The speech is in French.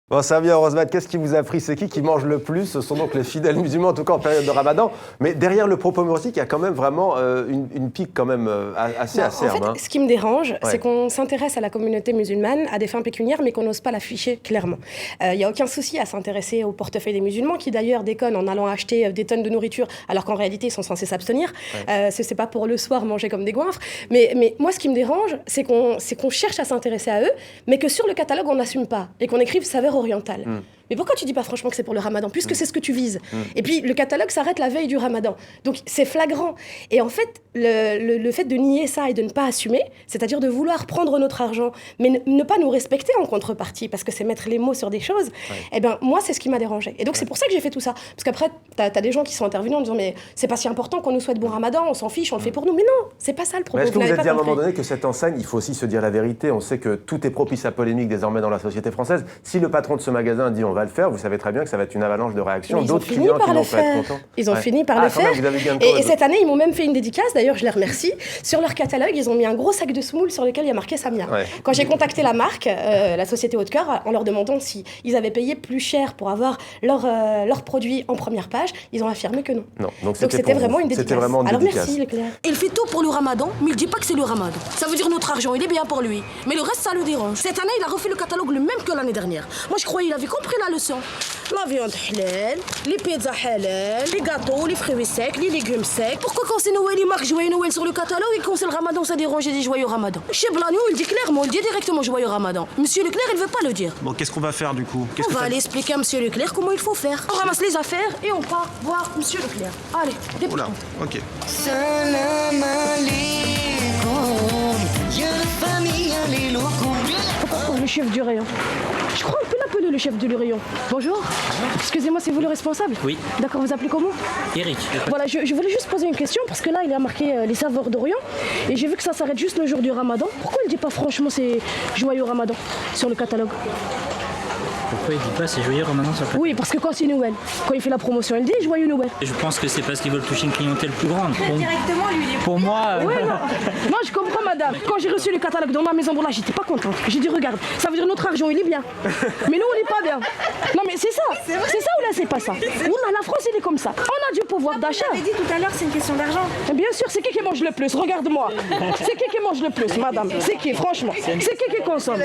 Bon, Samia Rosmane, qu'est-ce qui vous a pris? C'est qui mange le plus? Ce sont donc les fidèles musulmans, en tout cas en période de Ramadan. Mais derrière le propos humoristique, il y a quand même vraiment une pique quand même assez acerbe. En fait, ce qui me dérange, c'est qu'on s'intéresse à la communauté musulmane à des fins pécuniaires, mais qu'on n'ose pas l'afficher clairement. Il n'y a aucun souci à s'intéresser au portefeuille des musulmans, qui d'ailleurs déconnent en allant acheter des tonnes de nourriture, alors qu'en réalité, ils sont censés s'abstenir. C'est pas pour le soir manger comme des goinfres. Mais moi, ce qui me dérange, c'est qu'on cherche à s'intéresser à eux, mais que sur le catalogue, on n'assume pas, et qu'on écrive saveur orientale. Mais pourquoi tu dis pas franchement que c'est pour le Ramadan, puisque c'est ce que tu vises? Et puis le catalogue s'arrête la veille du Ramadan, donc c'est flagrant. Et en fait, le fait de nier ça et de ne pas assumer, c'est-à-dire de vouloir prendre notre argent, mais ne pas nous respecter en contrepartie, parce que c'est mettre les mots sur des choses, eh ben moi c'est ce qui m'a dérangé. Et donc c'est pour ça que j'ai fait tout ça, parce qu'après t'as des gens qui sont intervenus en disant mais c'est pas si important qu'on nous souhaite bon Ramadan, on s'en fiche, on le fait pour nous. Mais non, c'est pas ça le propos. Est-ce que vous avez dit à un moment donné que cette enseigne, il faut aussi se dire la vérité? On sait que tout est propice à polémique désormais dans la société française. Si le patron de ce magasin dit on va le faire, vous savez très bien que ça va être une avalanche de réactions. D'autres clients qui vont pas être contents. Ils ont fini par le faire. Et cette année, ils m'ont même fait une dédicace. D'ailleurs, je les remercie. Sur leur catalogue, ils ont mis un gros sac de semoule sur lequel il y a marqué Samia. Quand j'ai contacté la marque, la société Haut de Cœur, en leur demandant s'ils avaient payé plus cher pour avoir leurs produits en première page, ils ont affirmé que non. Donc c'était vraiment une dédicace. Alors merci Leclerc. Il fait tout pour le Ramadan, mais il dit pas que c'est le Ramadan. Ça veut dire notre argent, il est bien pour lui. Mais le reste, ça le dérange. Cette année, il a refait le catalogue le même que l'année dernière. Moi, je croyais qu'il avait compris la leçon. La viande halal, les pizzas halal, les gâteaux, les fruits secs, les légumes secs. Pourquoi quand c'est Noël, il marque Joyeux Noël sur le catalogue et quand c'est le Ramadan, ça dérange et dit Joyeux Ramadan? Chez Blagno, il dit clairement, il dit directement Joyeux Ramadan. Monsieur Leclerc, il veut pas le dire. Bon, qu'est-ce qu'on va faire du coup? On va aller expliquer à Monsieur Leclerc comment il faut faire. On ramasse les affaires et on part voir Monsieur Leclerc. Allez, dépêche-toi. Oula, ok. Salam alaikum, ya famille alaikum. Le chef du rayon. Je crois qu'on peut l'appeler le chef du rayon. Bonjour. Excusez-moi, c'est vous le responsable? Oui. D'accord, vous appelez comment? Eric. Voilà, je voulais juste poser une question parce que là, il a marqué les saveurs d'Orient et j'ai vu que ça s'arrête juste le jour du Ramadan. Pourquoi il dit pas franchement c'est Joyeux Ramadan sur le catalogue? Pourquoi il dit pas c'est Joyeux Ramadan sur le catalogue? Oui, parce que quand c'est Noël, quand il fait la promotion, il dit Joyeux Noël. Je pense que c'est parce qu'ils veulent toucher une clientèle plus grande. Directement, lui, il est... Pour moi... Oui, non, je comprends madame. Quand j'ai reçu le catalogue dans ma maison, bon là, j'étais pas contente. J'ai dit regarde, ça veut dire notre argent, il est bien. Mais nous, on n'est pas bien. Non mais c'est ça. C'est ça ou là, c'est pas ça? Oula, la France, il est comme ça. On a du pouvoir d'achat. Vous avez dit tout à l'heure, c'est une question d'argent. Bien sûr, c'est qui mange le plus? Regarde-moi. C'est qui mange le plus, madame? C'est qui, franchement? C'est qui consomme?